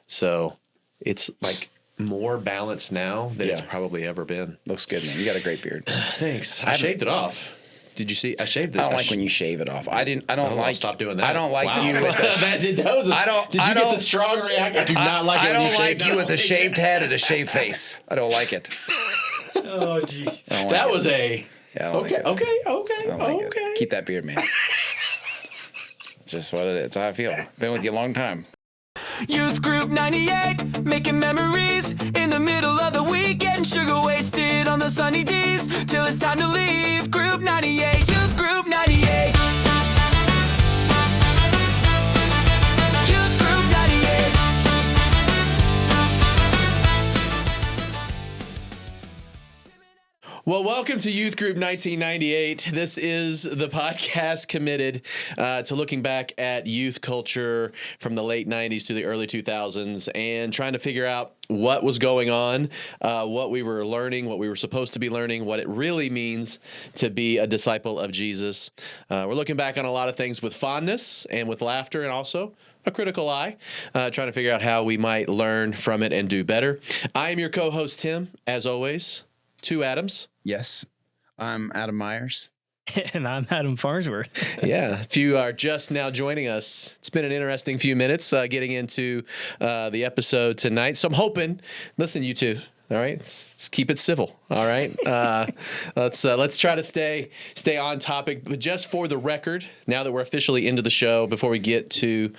So it's like more balanced now than it's probably ever been. Looks good, man. You got a great beard. Thanks. I shaved it off. Did you see? I shaved it. I don't like when you shave it off. I don't like. Stop doing that. I don't like you with Did you get the strong reaction? I do not like it. I don't like you with a shaved head and a shaved face. I don't like it. Oh, jeez. That was a. Yeah, I don't like it. Okay. Keep that beard, man. It's just what it is. It's how I feel. Been with you a long time. Youth Group 98, making memories in the middle of the week, getting sugar wasted on the sunny days till it's time to leave. Group 98, Youth Group 98. Youth Group 98. Well, welcome to Youth Group 1998. This is the podcast committed to looking back at youth culture from the late 90s to the early 2000s and trying to figure out what was going on, what we were learning, what we were supposed to be learning, what it really means to be a disciple of Jesus. We're looking back on a lot of things with fondness and with laughter and also a critical eye, trying to figure out how we might learn from it and do better. I am your co-host, Tim, as always. Two Adams. Yes, I'm Adam Myers. And I'm Adam Farnsworth. Yeah, if you are just now joining us, it's been an interesting few minutes getting into the episode tonight. So I'm hoping, listen, you two, all right, let's keep it civil, all right? Let's try to stay on topic. But just for the record, now that we're officially into the show, before we get to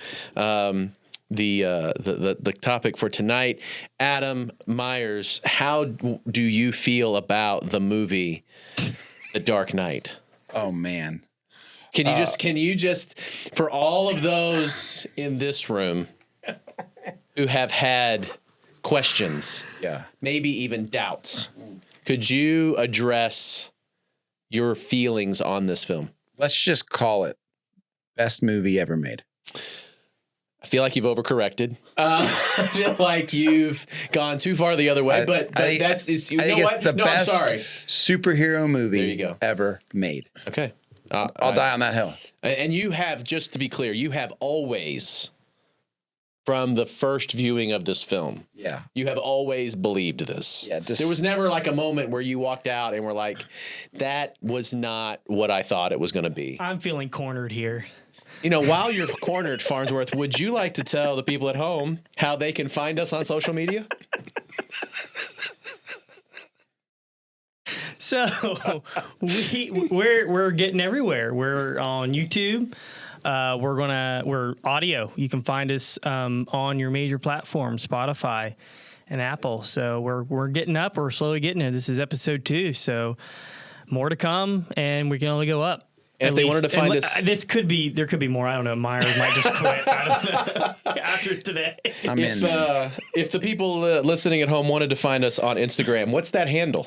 the topic for tonight, Adam Myers, how do you feel about the movie The Dark Knight? Oh man. Can you just for all of those in this room who have had questions, maybe even doubts, could you address your feelings on this film? Let's just call it best movie ever made. I feel like you've overcorrected. I feel like you've gone too far the other way. But I think it's the best superhero movie ever made. Okay. I'll die on that hill. And you have, just to be clear, you have always, from the first viewing of this film, you have always believed this. Yeah, there was never like a moment where you walked out and were like, that was not what I thought it was going to be. I'm feeling cornered here. You know, while you're cornered, Farnsworth, would you like to tell the people at home how they can find us on social media? So we're getting everywhere. We're on YouTube. We're audio. You can find us on your major platforms, Spotify and Apple. So we're getting up. We're slowly getting there. This is episode 2. So more to come, and we can only go up. And if they wanted to find us, there could be more. I don't know. Myers might just quit. I don't know. After today. If the people listening at home wanted to find us on Instagram, what's that handle?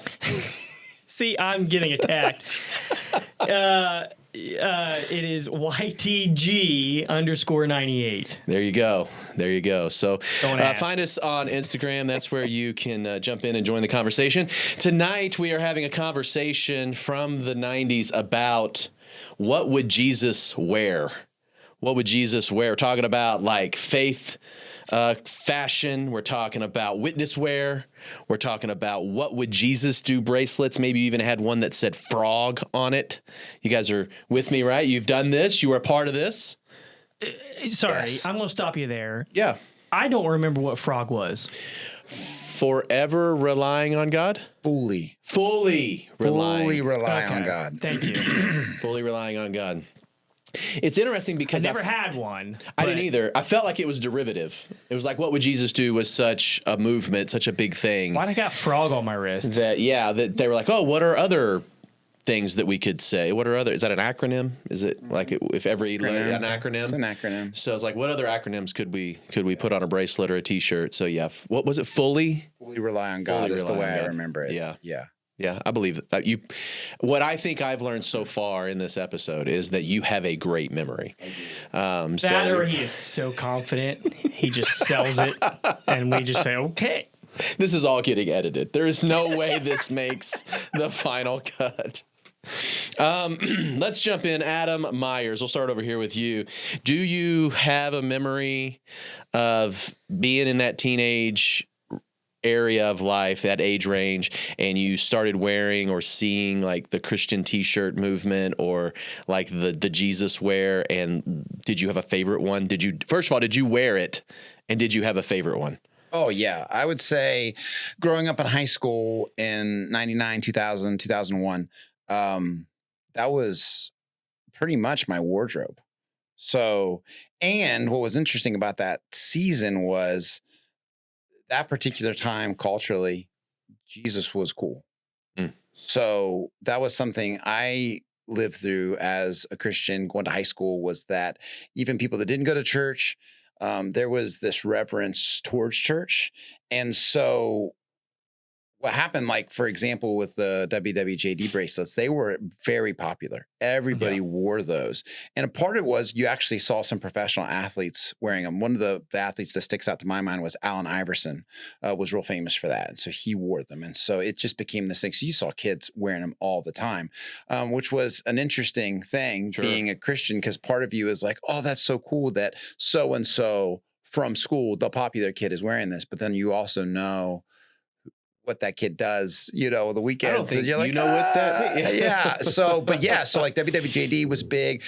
See, I'm getting attacked. It is YTG_98. There you go. So find us on Instagram. That's where you can jump in and join the conversation. Tonight, we are having a conversation from the 90s about what would Jesus wear? What would Jesus wear? We're talking about like faith, fashion. We're talking about witness wear. We're talking about what would Jesus do bracelets. Maybe you even had one that said frog on it. You guys are with me, right? You've done this. You were a part of this. Sorry, yes. I'm going to stop you there. Yeah. I don't remember what frog was. Forever relying on God? Fully rely on God. Thank you. Fully relying on God. It's interesting because I never had one. I didn't either. I felt like it was derivative. It was like, what would Jesus do was such a movement, such a big thing. Why'd I got frog on my wrist? That they were like, oh, what are other things that we could say? What are other? Is that an acronym? Is it like if every letter an acronym? It's an acronym. So I was like, what other acronyms could we put on a bracelet or a T-shirt? So yeah, what was it? Fully rely on God is the way I remember it. Yeah, I believe that what I think I've learned so far in this episode is that you have a great memory. Or he is so confident, he just sells it, and we just say, okay. This is all getting edited. There is no way this makes the final cut. Let's jump in. Adam Myers, we'll start over here with you. Do you have a memory of being in that teenage area of life, that age range, and you started wearing or seeing like the Christian t-shirt movement or like the Jesus wear? And did you have a favorite one? First of all, did you wear it? And did you have a favorite one? Oh, yeah. I would say growing up in high school in 99, 2000, 2001, that was pretty much my wardrobe. So, and what was interesting about that season was that particular time culturally, Jesus was cool. So that was something I lived through as a Christian going to high school, was that even people that didn't go to church, there was this reverence towards church. And so what happened, like, for example, with the WWJD bracelets, they were very popular. Everybody wore those. And a part of it was you actually saw some professional athletes wearing them. One of the athletes that sticks out to my mind was Allen Iverson, was real famous for that. And so he wore them. And so it just became this thing. So you saw kids wearing them all the time, which was an interesting thing being a Christian, because part of you is like, oh, that's so cool that so-and-so from school, the popular kid, is wearing this. But then you also know what that kid does, the weekends. I don't think you're like, what that. Yeah. So like WWJD was big.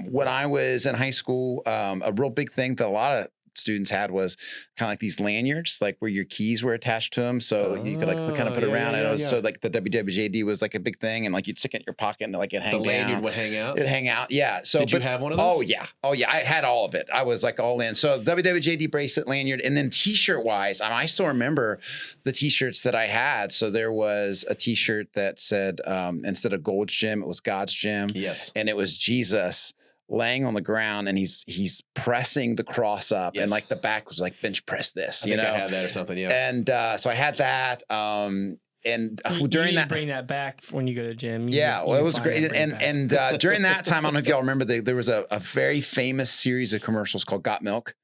When I was in high school, a real big thing that a lot of students had was kind of like these lanyards, like where your keys were attached to them. So you could like kind of put it around. And it was so like the WWJD was like a big thing, and like you'd stick it in your pocket and like it'd hang down. The lanyard would hang out? It'd hang out. Yeah. So did you have one of those? Oh yeah. I had all of it. I was like all in. So WWJD bracelet, lanyard, and then t-shirt wise, I still remember the t-shirts that I had. So there was a t-shirt that said, instead of Gold's Gym, it was God's Gym. Yes. And it was Jesus laying on the ground, and he's pressing the cross up, and like the back was like bench press this. I think I had that or something, yeah. And so I had that. And during that, bring that back when you go to the gym. It was great. And during that time, I don't know if y'all remember, there was a very famous series of commercials called Got Milk.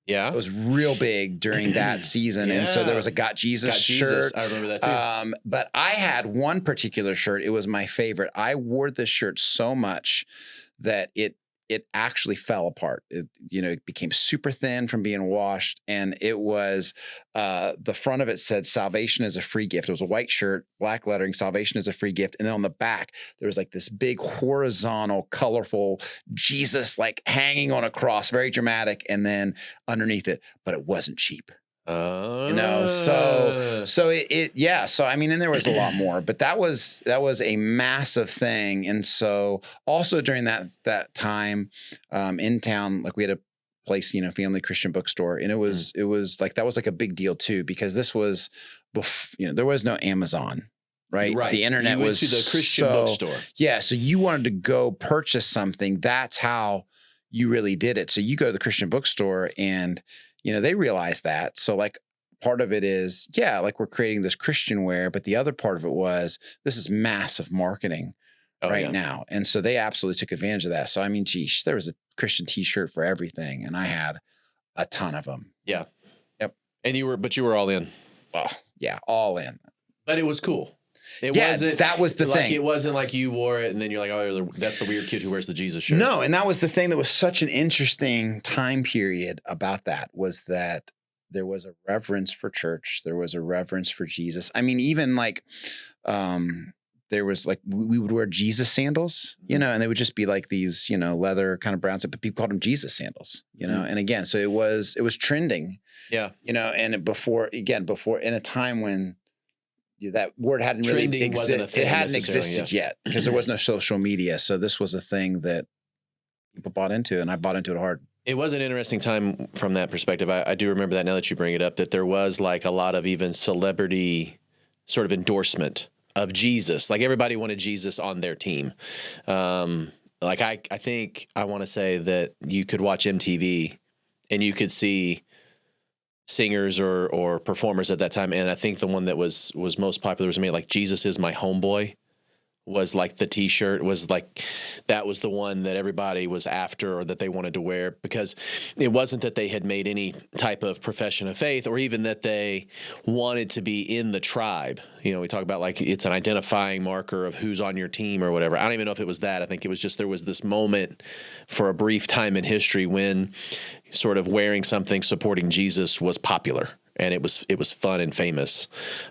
Yeah, it was real big during that season, and so there was a Got Jesus shirt. I remember that too. But I had one particular shirt. It was my favorite. I wore this shirt so much that it actually fell apart. It became super thin from being washed. And it was, the front of it said, "Salvation is a free gift." It was a white shirt, black lettering, "Salvation is a free gift." And then on the back, there was like this big horizontal, colorful Jesus, like hanging on a cross, very dramatic. And then underneath it, "But it wasn't cheap." So I mean, and there was a lot more, but that was a massive thing. And so also during that time, in town, like we had a place, family Christian bookstore, and it was like, that was like a big deal too, because this was, there was no Amazon. Right. The internet was to the Christian bookstore. Yeah. So you wanted to go purchase something. That's how you really did it. So you go to the Christian bookstore, and they realize that. So like part of it is, like we're creating this Christian wear, but the other part of it was, this is massive marketing now. And so they absolutely took advantage of that. So, I mean, geez, there was a Christian t-shirt for everything, and I had a ton of them. Yeah. Yep. And you were all in. Well, yeah, all in. But it was cool. That was the thing. It wasn't like you wore it and then you're like, oh, that's the weird kid who wears the Jesus shirt. No, and that was the thing that was such an interesting time period about that, was that there was a reverence for church. There was a reverence for Jesus. I mean, even like, there was like, we would wear Jesus sandals, and they would just be like these, leather kind of brown stuff, but people called them Jesus sandals, and again, so it was trending. Yeah. And before in a time when that word hadn't really existed. It hadn't existed yet, because there was no social media. So this was a thing that people bought into, and I bought into it hard. It was an interesting time from that perspective. I do remember that now that you bring it up, that there was like a lot of even celebrity sort of endorsement of Jesus. Like everybody wanted Jesus on their team. Like I think I want to say that you could watch MTV and you could see singers or performers at that time, and I think the one that was most popular was like, "Jesus is my homeboy." was like the T-shirt was like, that was the one that everybody was after or that they wanted to wear, because it wasn't that they had made any type of profession of faith or even that they wanted to be in the tribe. You know, we talk about like it's an identifying marker of who's on your team or whatever. I don't even know if it was that. I think it was just there was this moment for a brief time in history when sort of wearing something supporting Jesus was popular and it was fun and famous.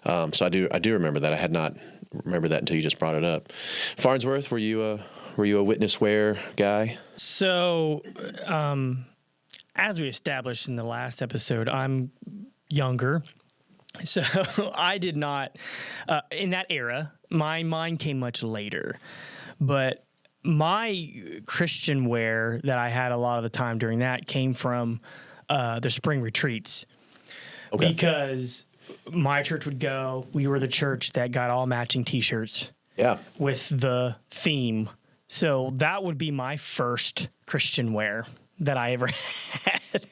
So I do remember that. I had not remember that until you just brought it up. Farnsworth, were you a witness wear guy? So, as we established in the last episode, I'm younger. So I did not, in that era, mine came much later. But my Christian wear that I had a lot of the time during that came from the spring retreats. Okay. Because my church would go, we were the church that got all matching T-shirts. Yeah. With the theme. So that would be my first Christian wear that I ever had.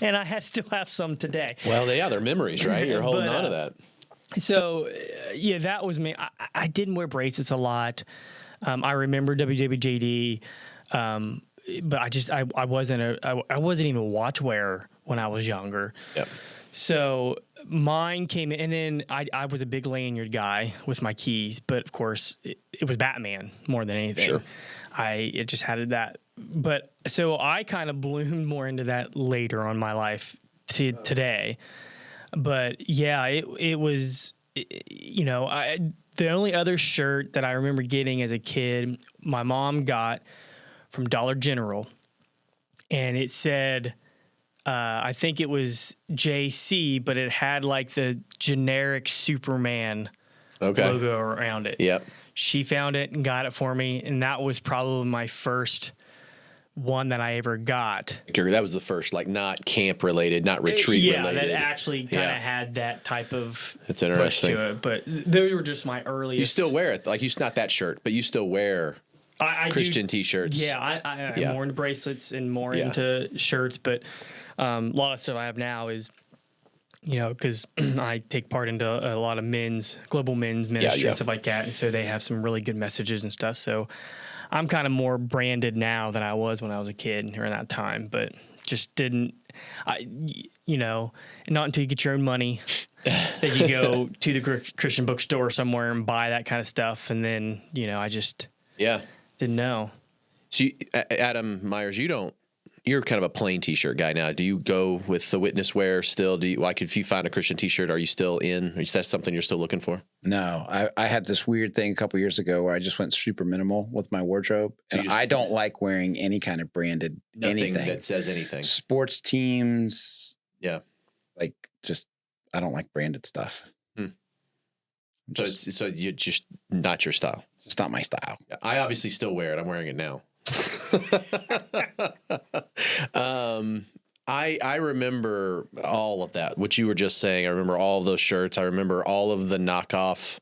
And I still have some today. Well, they're memories, right? You're holding on to that. So, yeah, that was me. I didn't wear bracelets a lot. I remember WWJD, but I wasn't even a watch wearer when I was younger. Yep. So mine came in, and then I was a big lanyard guy with my keys, but of course it was Batman more than anything. Sure. It just had that. But so I kind of bloomed more into that later on my life today. But yeah, it was, you know, the only other shirt that I remember getting as a kid, my mom got from Dollar General, and it said, I think it was JC, but it had like the generic Superman logo around it. Yep. She found it and got it for me, and that was probably my first one that I ever got. That was the first, like not camp related, not retreat related. Yeah, that actually kind of had that type of it's interesting. Push to it. But those were just my earliest. You still wear it, like you not that shirt, but you still wear Christian T-shirts. Yeah, I'm more into bracelets and more into shirts, but a lot of stuff I have now is, you know, because I take part into a lot of global men's ministry and stuff like that, and so they have some really good messages and stuff. So I'm kind of more branded now than I was when I was a kid or in that time, but just didn't, you know, not until you get your own money that you go to the Christian bookstore somewhere and buy that kind of stuff, and then, you know, I just didn't know. So, Adam Myers, you're kind of a plain T-shirt guy now. Do you go with the witness wear still? Do you, like, if you find a Christian T-shirt, are you still in? Is that something you're still looking for? No, I had this weird thing a couple years ago where I just went super minimal with my wardrobe, and I don't like wearing any kind of branded anything that says anything. Sports teams, like just I don't like branded stuff. So you're just not your style. It's not my style. I obviously still wear it. I'm wearing it now. I remember all of that, what you were just saying. I remember all of those shirts. I remember all of the knockoff,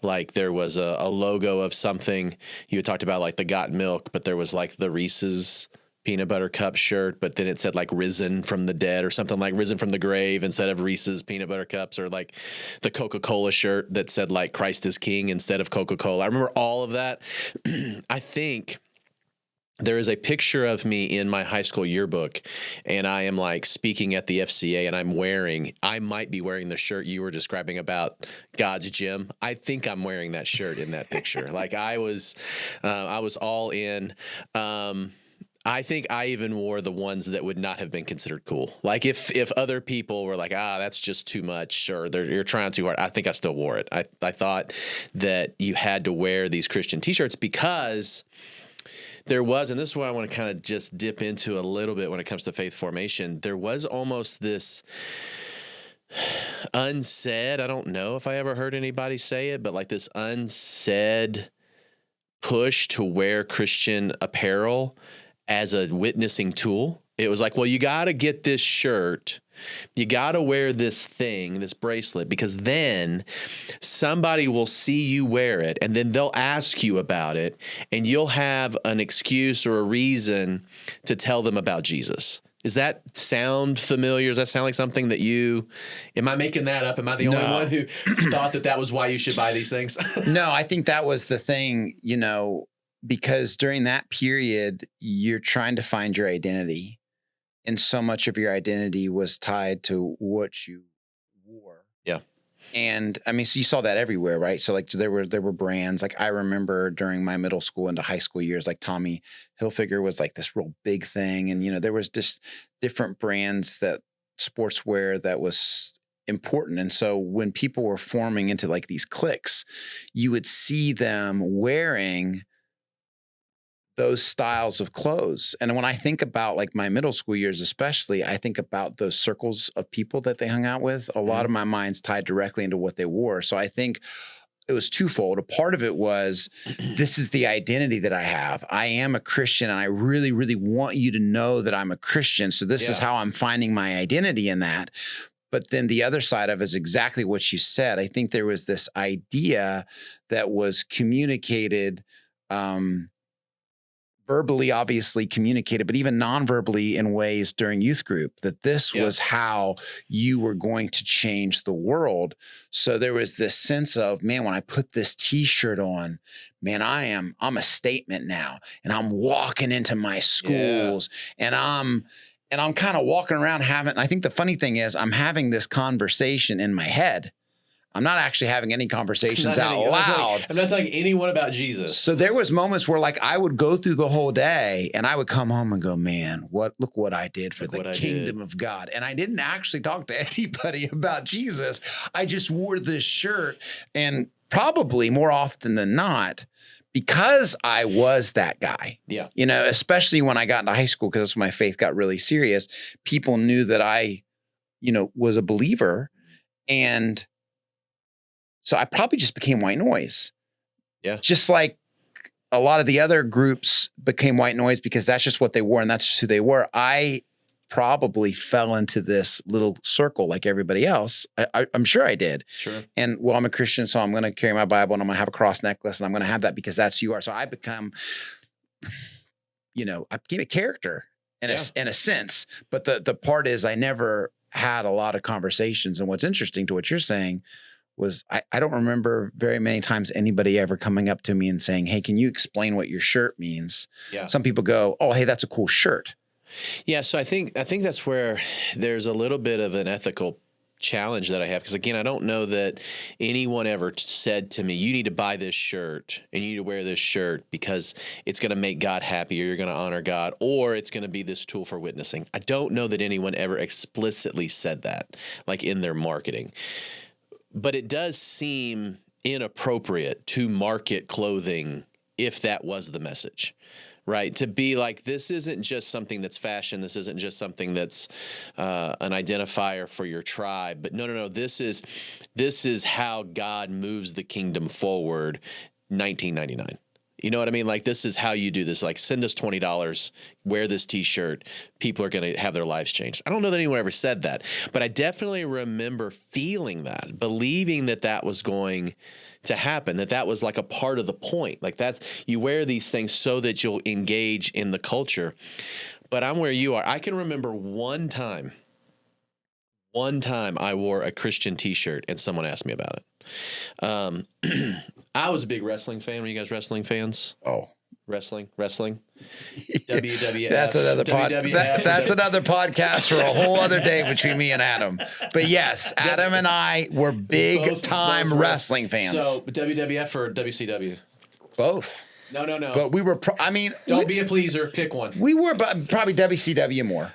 like there was a logo of something. You had talked about like the Got Milk, but there was like the Reese's peanut butter cup shirt, but then it said like risen from the dead or something, like risen from the grave instead of Reese's peanut butter cups, or like the Coca-Cola shirt that said like Christ is King instead of Coca-Cola. I remember all of that. I think there is a picture of me in my high school yearbook, and I am like speaking at the FCA, and I might be wearing the shirt you were describing about God's Gym. I think I'm wearing that shirt in that picture. Like I was all in. I think I even wore the ones that would not have been considered cool. Like if other people were like, that's just too much, or you're trying too hard, I think I still wore it. I thought that you had to wear these Christian T-shirts because there was, and this is what I want to kind of just dip into a little bit when it comes to faith formation, there was almost this unsaid, I don't know if I ever heard anybody say it, but like this unsaid push to wear Christian apparel as a witnessing tool. It was like, well, you got to get this shirt. You got to wear this thing, this bracelet, because then somebody will see you wear it, and then they'll ask you about it, and you'll have an excuse or a reason to tell them about Jesus. Does that sound familiar? Does that sound like something that am I making that up? Am I the only one who thought that was why you should buy these things? No, I think that was the thing, because during that period, you're trying to find your identity. And so much of your identity was tied to what you wore. Yeah. And I mean, so you saw that everywhere, right? So like there were brands. Like I remember during my middle school into high school years, like Tommy Hilfiger was like this real big thing. And, there was just different brands that sportswear that was important. And so when people were forming into like these cliques, you would see them wearing those styles of clothes. And when I think about like my middle school years, especially, I think about those circles of people that they hung out with. A lot of my mind's tied directly into what they wore. So I think it was twofold. A part of it was, this is the identity that I have. I am a Christian and I really, really want you to know that I'm a Christian. So this is how I'm finding my identity in that. But then the other side of it is exactly what you said. I think there was this idea that was communicated, verbally, obviously communicated, but even non-verbally in ways during youth group, that this was how you were going to change the world. So there was this sense of, man, when I put this t-shirt on, man, I'm a statement now, and I'm walking into my schools and I'm kind of walking around I think the funny thing is I'm having this conversation in my head. I'm not actually having any conversations out loud. I'm not telling anyone about Jesus. So there was moments where like I would go through the whole day and I would come home and go, man, look what I did for the kingdom of God. And I didn't actually talk to anybody about Jesus. I just wore this shirt, and probably more often than not, because I was that guy. Yeah. Especially when I got into high school, because that's when my faith got really serious. People knew that I, was a believer, and so I probably just became white noise. Yeah. Just like a lot of the other groups became white noise because that's just what they wore and that's just who they were. I probably fell into this little circle like everybody else. I'm sure I did. Sure. And I'm a Christian, so I'm going to carry my Bible and I'm going to have a cross necklace and I'm going to have that because that's who you are. So I become, I became a character in a sense. But the part is I never had a lot of conversations. And what's interesting to what you're saying was I don't remember very many times anybody ever coming up to me and saying, hey, can you explain what your shirt means? Yeah. Some people go, oh, hey, that's a cool shirt. Yeah. So I think that's where there's a little bit of an ethical challenge that I have. Because again, I don't know that anyone ever said to me, you need to buy this shirt and you need to wear this shirt because it's going to make God happy, or you're going to honor God, or it's going to be this tool for witnessing. I don't know that anyone ever explicitly said that, like in their marketing. But it does seem inappropriate to market clothing if that was the message, right? To be like, this isn't just something that's fashion. This isn't just something that's an identifier for your tribe. But no. This is how God moves the kingdom forward. 1999. You know what I mean? Like, this is how you do this. Like, send us $20, wear this t-shirt. People are going to have their lives changed. I don't know that anyone ever said that, but I definitely remember feeling that, believing that was going to happen, that was like a part of the point. Like, you wear these things so that you'll engage in the culture. But I'm where you are. I can remember one time I wore a Christian t-shirt and someone asked me about it. I was a big wrestling fan. Were you guys wrestling fans? Oh, wrestling. WWF. That's another that's another podcast for a whole other day between me and Adam. But yes, Adam and I were big time wrestling fans. So WWF or WCW? Both. No. But we were, don't be a pleaser. Pick one. We were probably WCW more.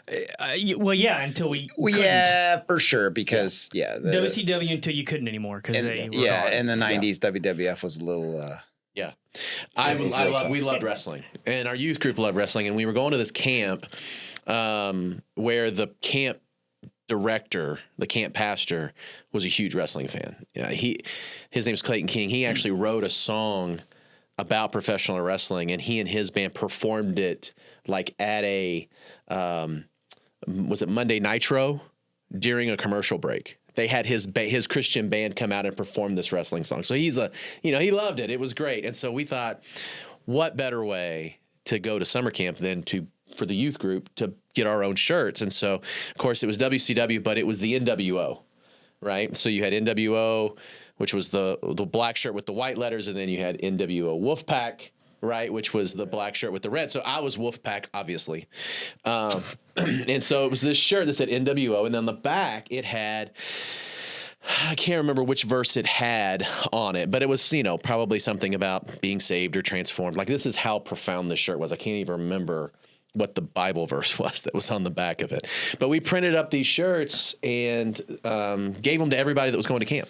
Well, yeah, until we couldn't. Yeah, for sure. Because, WCW until you couldn't anymore. Cause they were gone. In the 90s, WWF was a little... Yeah. We loved wrestling. And our youth group loved wrestling. And we were going to this camp where the camp director, the camp pastor, was a huge wrestling fan. Yeah, his name's Clayton King. He actually wrote a song about professional wrestling, and he and his band performed it like at a was it Monday Nitro during a commercial break. They had his Christian band come out and perform this wrestling song. So he loved it. It was great. And so we thought, what better way to go to summer camp than for the youth group to get our own shirts. And so, of course, it was WCW, but it was the NWO, right? So you had NWO, which was the black shirt with the white letters, and then you had NWO Wolfpack, right, which was the black shirt with the red. So I was Wolfpack, obviously. And so it was this shirt that said NWO, and on the back it had, I can't remember which verse it had on it, but it was, probably something about being saved or transformed. Like, this is how profound this shirt was. I can't even remember what the Bible verse was that was on the back of it. But we printed up these shirts and gave them to everybody that was going to camp.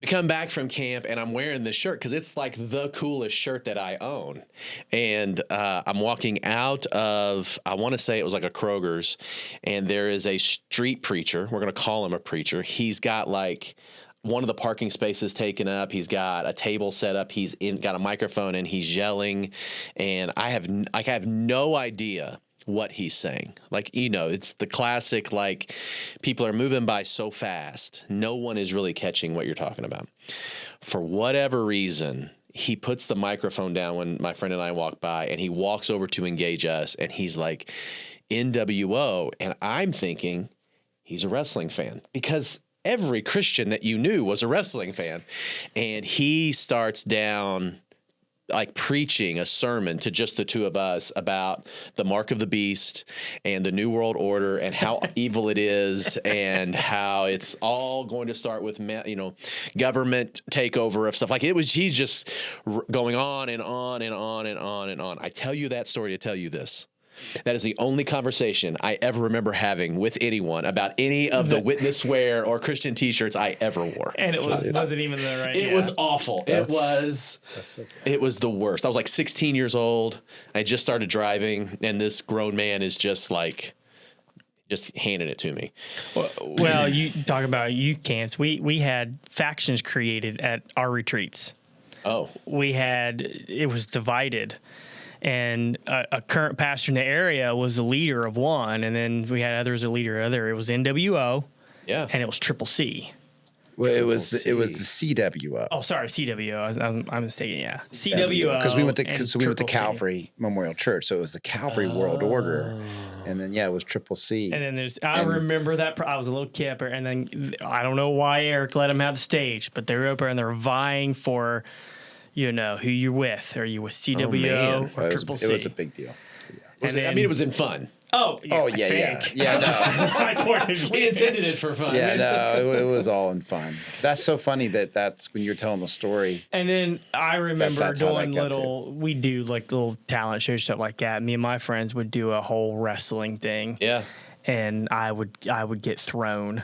We come back from camp and I'm wearing this shirt because it's like the coolest shirt that I own. And I'm walking out of, I want to say it was like a Kroger's, and there is a street preacher. We're going to call him a preacher. He's got like one of the parking spaces taken up. He's got a table set up. He's got a microphone and he's yelling. And I have no idea what he's saying. Like, it's the classic, like, people are moving by so fast. No one is really catching what you're talking about. For whatever reason, he puts the microphone down when my friend and I walk by, and he walks over to engage us, and he's like, NWO. And I'm thinking he's a wrestling fan, because every Christian that you knew was a wrestling fan. And he starts down, like, preaching a sermon to just the two of us about the mark of the beast and the New World Order and how evil it is and how it's all going to start with, government takeover of stuff. Like, he's just going on and on and on and on and on. I tell you that story to tell you this. That is the only conversation I ever remember having with anyone about any of the witness wear or Christian T-shirts I ever wore. And it wasn't even the right. It was awful. It was the worst. I was like 16 years old. I just started driving, and this grown man is just handing it to me. Well, you talk about youth camps. We had factions created at our retreats. Oh. It was divided. And a current pastor in the area was the leader of one, and then we had others a leader of other. It was NWO, and it was Triple C. Well, it was the CWO. Oh, sorry, CWO. I'm mistaken. Yeah, CWO. Because we went to Calvary Memorial Church, so it was the Calvary World Order, and then it was Triple C. And then I remember that I was a little kipper, and then I don't know why Eric let him have the stage, but they were up there and they're vying for, who you're with. Are you with CWO or Triple C? It was a big deal. Yeah. It was in fun. Oh, yeah. No. We intended it for fun. Yeah, no, it was all in fun. That's so funny that's when you're telling the story. And then I remember doing we do like little talent shows, stuff like that. Me and my friends would do a whole wrestling thing. Yeah. And I would get thrown.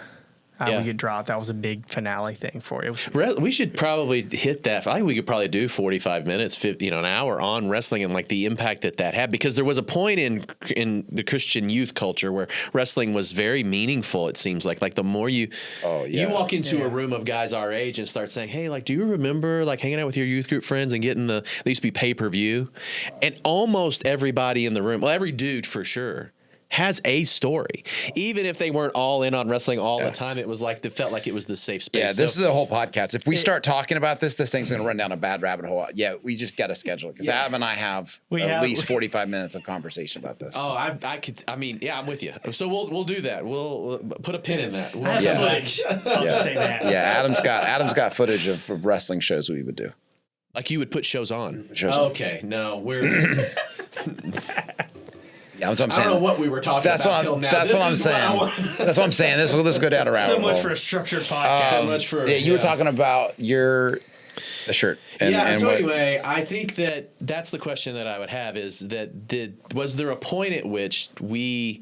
I would get dropped. That was a big finale thing for it. We should probably hit that. I think we could probably do 45 minutes, an hour on wrestling and like the impact that had, because there was a point in the Christian youth culture where wrestling was very meaningful. It seems like the more you walk into a room of guys our age and start saying, hey, like, do you remember like hanging out with your youth group friends and getting they used to be pay-per-view, and almost everybody in the room, well, every dude for sure, has a story. Even if they weren't all in on wrestling all the time, it was like, it felt like it was the safe space. Yeah, this is a whole podcast. If we start talking about this thing's going to run down a bad rabbit hole. Yeah, we just got to schedule it, because Adam and I have at least 45 minutes of conversation about this. Oh, I'm with you. So we'll do that. We'll put a pin in that. I have footage. I'll just say that. Yeah, Adam's got footage of wrestling shows we would do. Like, you would put shows on. Okay, no, we're... Yeah, that's what I'm saying. I don't know what we were talking about till now. That's what I'm saying. That's what I'm saying. This will go down a rabbit hole. So much for a structured podcast. So much for you were talking about the shirt. Anyway, I think that's the question that I would have is was there a point at which we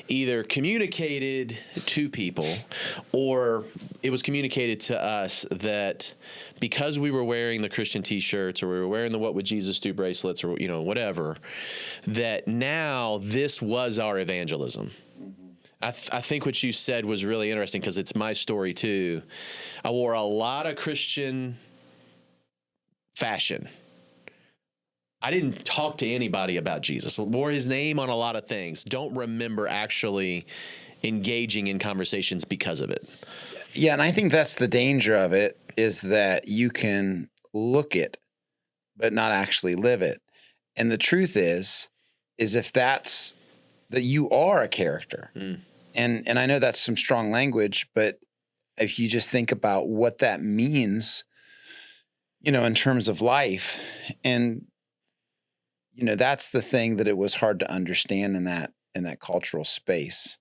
either communicated to people or it was communicated to us that because we were wearing the Christian T-shirts or we were wearing the What Would Jesus Do bracelets or whatever, that now this was our evangelism. I think what you said was really interesting, because it's my story too. I wore a lot of Christian fashion. I didn't talk to anybody about Jesus. Wore his name on a lot of things. Don't remember actually engaging in conversations because of it. Yeah, and I think that's the danger of it, is that you can look it, but not actually live it. And the truth is if that's that you are a character. And I know that's some strong language, but if you just think about what that means, you know, in terms of life, and, you know, that's the thing that it was hard to understand in that cultural space.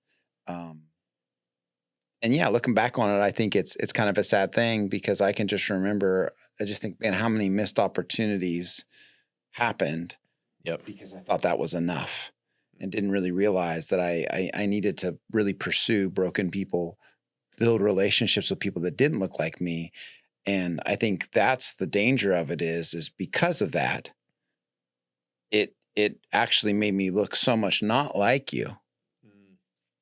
And yeah, looking back on it, I think it's kind of a sad thing, because I can just remember, I just think, man, how many missed opportunities happened because I thought that was enough, and didn't really realize that I needed to really pursue broken people, build relationships with people that didn't look like me. And I think that's the danger of it is because of that, it actually made me look so much not like you,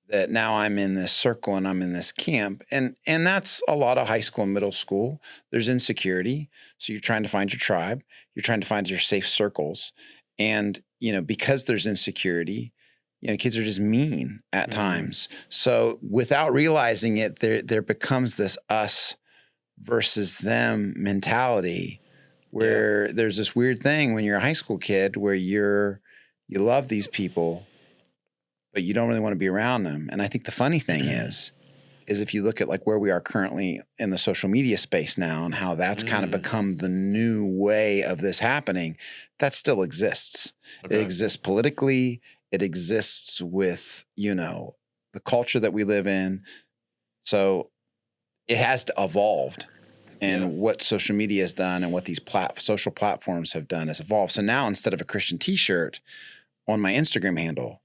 that now I'm in this circle and I'm in this camp. And that's a lot of high school and middle school. There's insecurity. So you're trying to find your tribe. You're trying to find your safe circles. And, you know, because there's insecurity, you know, kids are just mean at times. So without realizing it, there becomes this us versus them mentality, where there's this weird thing when you're a high school kid where you love these people, but you don't really want to be around them. And I think the funny thing is if you look at like where we are currently in the social media space now, and how that's kind of become the new way of this happening, that still exists. Okay. It exists politically. It exists with, you know, the culture that we live in. So it has evolved. And what social media has done and what these social platforms have done is evolved. So now, instead of a Christian t-shirt on my Instagram handle,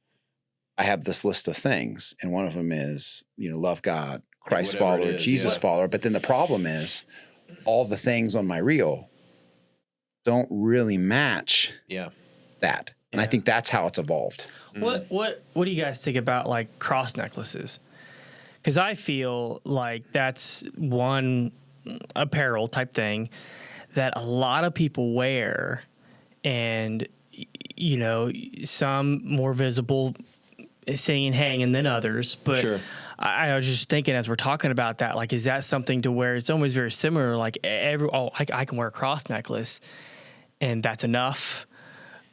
I have this list of things. And one of them is, you know, love God, Christ follower, Jesus follower. But then the problem is all the things on my reel don't really match that. And I think that's how it's evolved. What do you guys think about like cross necklaces? Because I feel like that's one apparel type thing that a lot of people wear, and, you know, some more visible singing, hanging than others. But I was just thinking, as we're talking about that, like, is that something to where it's almost very similar? Like I can wear a cross necklace and that's enough.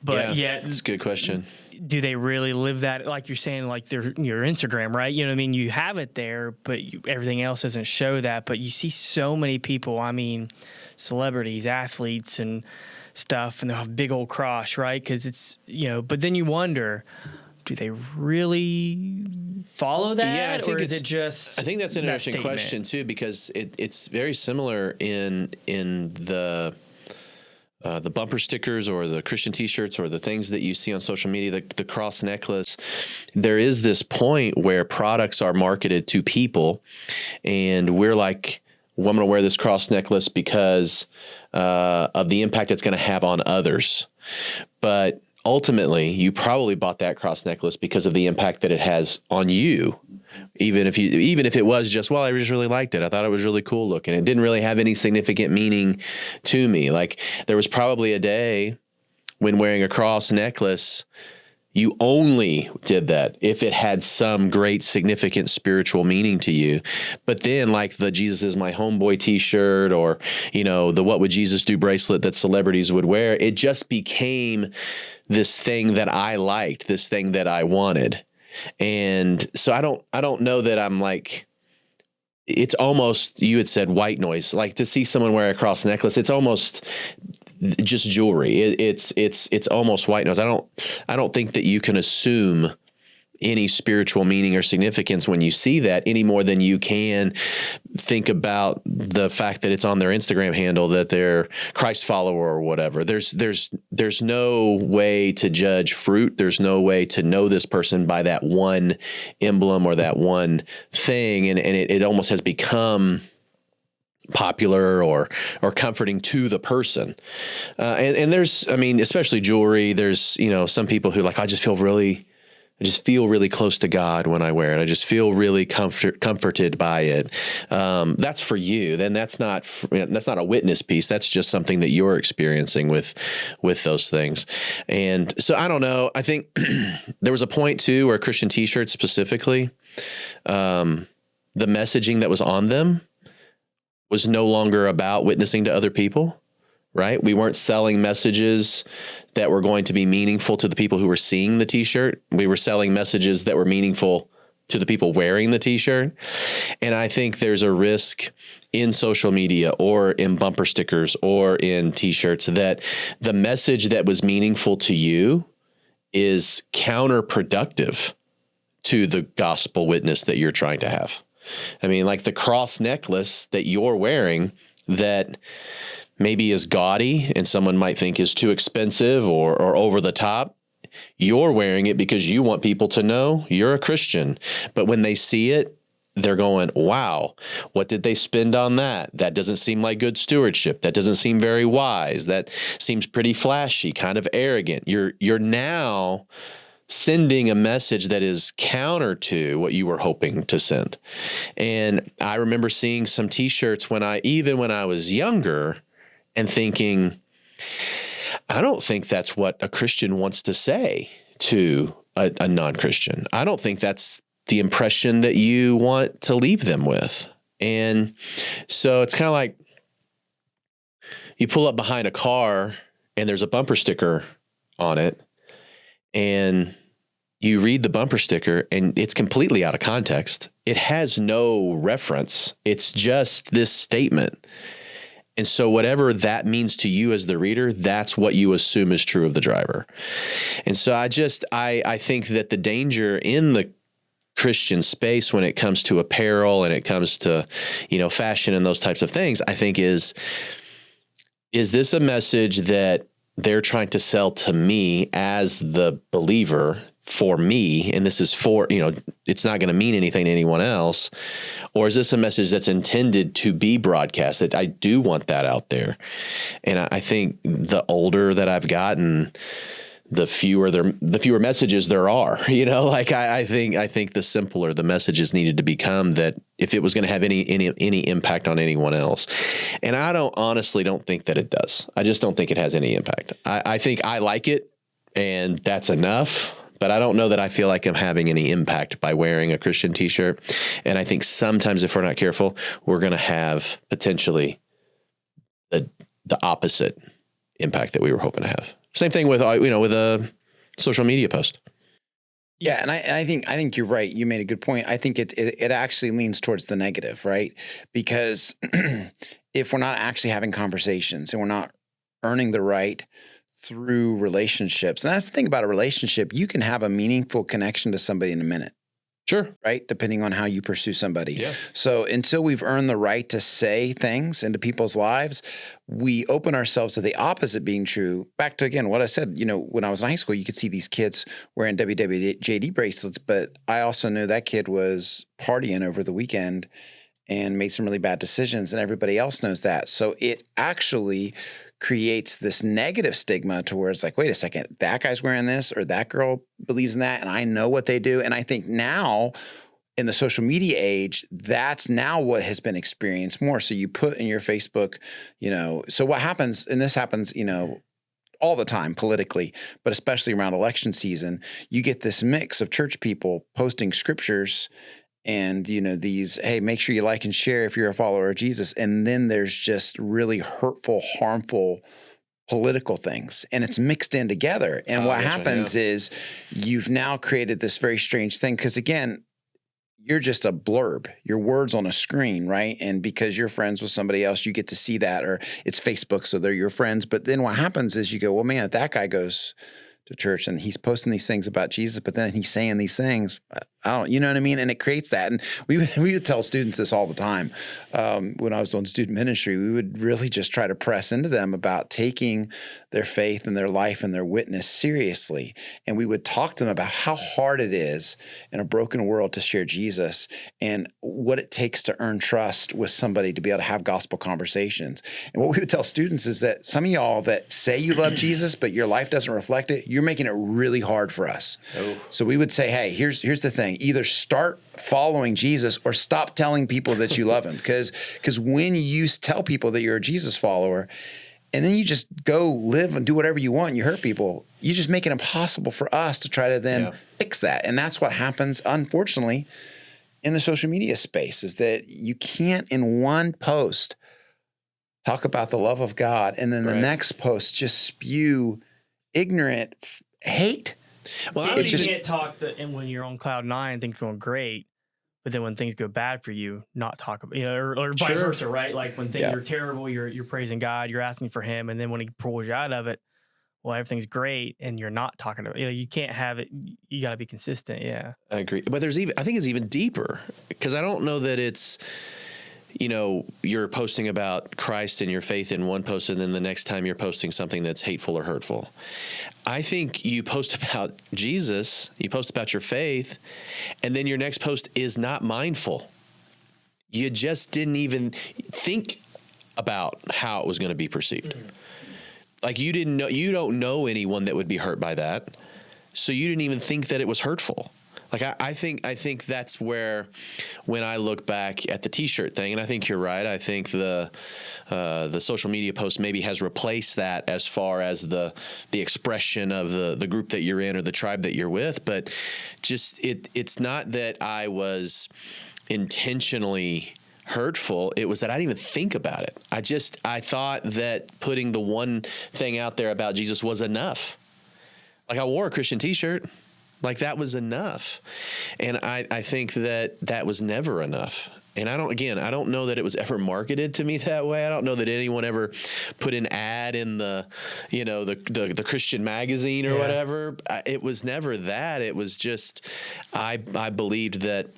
But yet, it's a good question. Do they really live that? Like you're saying, like your Instagram, right? You know what I mean? You have it there, but everything else doesn't show that. But you see so many people, I mean, celebrities, athletes and stuff, and they'll have big old cross, right? Because it's, you know, but then you wonder, do they really follow that? Yeah, I think or is it just I think that's an interesting question too, because it's very similar in the bumper stickers or the Christian t-shirts or the things that you see on social media, the cross necklace. There is this point where products are marketed to people, and we're like, well, I'm going to wear this cross necklace because of the impact it's going to have on others. But ultimately, you probably bought that cross necklace because of the impact that it has on you. Even if it was just, well, I just really liked it. I thought it was really cool looking. It didn't really have any significant meaning to me. Like, there was probably a day when wearing a cross necklace, you only did that if it had some great significant spiritual meaning to you. But then, like the Jesus is my homeboy t-shirt, or, you know, the What Would Jesus Do bracelet that celebrities would wear, it just became this thing that I liked, this thing that I wanted. And so I don't know that I'm like, it's almost, you had said white noise, like to see someone wear a cross necklace, it's almost just jewelry. It's almost white noise. I don't think that you can assume any spiritual meaning or significance when you see that, any more than you can think about the fact that it's on their Instagram handle that they're Christ follower or whatever. There's no way to judge fruit. There's no way to know this person by that one emblem or that one thing. And it almost has become popular or comforting to the person. And there's, I mean, especially jewelry, there's, you know, some people who like, I just feel really close to God when I wear it. I just feel really comforted by it. That's for you. Then that's not a witness piece. That's just something that you're experiencing with those things. And so I don't know. I think there was a point too where Christian t-shirts specifically, the messaging that was on them was no longer about witnessing to other people. right? We weren't selling messages that were going to be meaningful to the people who were seeing the t-shirt. We were selling messages that were meaningful to the people wearing the t-shirt. And I think there's a risk in social media or in bumper stickers or in t-shirts that the message that was meaningful to you is counterproductive to the gospel witness that you're trying to have. I mean, like the cross necklace that you're wearing that maybe is gaudy and someone might think is too expensive or over the top. You're wearing it because you want people to know you're a Christian. But when they see it, they're going, wow, what did they spend on that? That doesn't seem like good stewardship. That doesn't seem very wise. That seems pretty flashy, kind of arrogant. You're now sending a message that is counter to what you were hoping to send. And I remember seeing some t-shirts when I was younger and thinking, I don't think that's what a Christian wants to say to a non-Christian. I don't think that's the impression that you want to leave them with. And so it's kind of like you pull up behind a car and there's a bumper sticker on it, and you read the bumper sticker and it's completely out of context. It has no reference. It's just this statement. And so whatever that means to you as the reader, that's what you assume is true of the driver. And so I think that the danger in the Christian space when it comes to apparel and it comes to, fashion and those types of things, I think is this a message that they're trying to sell to me as the believer for me, and this is for, it's not going to mean anything to anyone else? Or is this a message that's intended to be broadcasted? I do want that out there. And I think the older that I've gotten, the fewer messages there are, I think the simpler the messages needed to become, that if it was going to have any impact on anyone else. And I honestly don't think that it does. I just don't think it has any impact. I think I like it and that's enough, but I don't know that I feel like I'm having any impact by wearing a Christian t-shirt. And I think sometimes if we're not careful, we're going to have potentially the opposite impact that we were hoping to have. Same thing with a social media post. Yeah, and I think you're right. You made a good point. I think it actually leans towards the negative, right? Because if we're not actually having conversations and we're not earning the right through relationships, and that's the thing about a relationship, you can have a meaningful connection to somebody in a minute. Sure. Right? Depending on how you pursue somebody. Yeah. So until we've earned the right to say things into people's lives, we open ourselves to the opposite being true. Back to, again, what I said, when I was in high school, you could see these kids wearing WWJD bracelets, but I also knew that kid was partying over the weekend and made some really bad decisions, and everybody else knows that. So it actually creates this negative stigma to where it's like, wait a second, that guy's wearing this or that girl believes in that, and I know what they do. And I think now in the social media age, that's now what has been experienced more. So you put in your Facebook, so what happens, and this happens, all the time politically, but especially around election season, you get this mix of church people posting scriptures and, these, hey, make sure you like and share if you're a follower of Jesus. And then there's just really hurtful, harmful political things, and it's mixed in together. And what happens is you've now created this very strange thing. Because again, you're just a blurb, your words on a screen, right? And because you're friends with somebody else, you get to see that, or it's Facebook, so they're your friends. But then what happens is you go, well, man, if that guy goes to church and he's posting these things about Jesus, but then he's saying these things, you know what I mean? And it creates that. And we would tell students this all the time. When I was doing student ministry, we would really just try to press into them about taking their faith and their life and their witness seriously. And we would talk to them about how hard it is in a broken world to share Jesus and what it takes to earn trust with somebody to be able to have gospel conversations. And what we would tell students is that some of y'all that say you love Jesus, but your life doesn't reflect it, you're making it really hard for us. Oh. So we would say, hey, here's the thing. Either start following Jesus or stop telling people that you love him. Because when you tell people that you're a Jesus follower and then you just go live and do whatever you want and you hurt people, you just make it impossible for us to try to then fix that. And that's what happens, unfortunately, in the social media space, is that you can't in one post talk about the love of God, and then the Right. next post just spew ignorant hate. Well, I You would just- can't talk and when you're on cloud nine, things going great, but then when things go bad for you, not talk about, or vice Sure. versa, right? Like when things Yeah. are terrible, you're praising God, you're asking for Him, and then when He pulls you out of it, well, everything's great, and you're not talking about. You can't have it. You got to be consistent. Yeah. I agree. But I think it's even deeper, because I don't know that it's, you're posting about Christ and your faith in one post, and then the next time you're posting something that's hateful or hurtful. I think you post about Jesus, you post about your faith, and then your next post is not mindful. You just didn't even think about how it was going to be perceived. Like you don't know anyone that would be hurt by that. So you didn't even think that it was hurtful. Like I think that's where, when I look back at the T-shirt thing, and I think you're right. I think the social media post maybe has replaced that as far as the expression of the group that you're in or the tribe that you're with. But just it's not that I was intentionally hurtful. It was that I didn't even think about it. I thought that putting the one thing out there about Jesus was enough. Like I wore a Christian T-shirt. Like that was enough. And I think that was never enough. And I don't know that it was ever marketed to me that way. I don't know that anyone ever put an ad in the Christian magazine or whatever. It was never that. It was just, I believed that,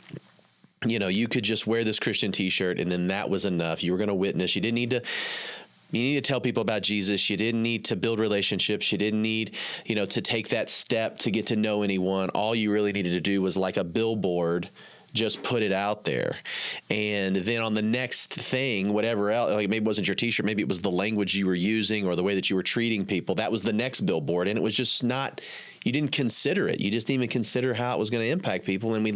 you could just wear this Christian T-shirt and then that was enough. You were going to witness. You didn't need to tell people about Jesus. You didn't need to build relationships. You didn't need, to take that step to get to know anyone. All you really needed to do was like a billboard, just put it out there. And then on the next thing, whatever else, like maybe it wasn't your T-shirt, maybe it was the language you were using or the way that you were treating people. That was the next billboard. And it was just not, you didn't consider it. You just didn't even consider how it was going to impact people. And we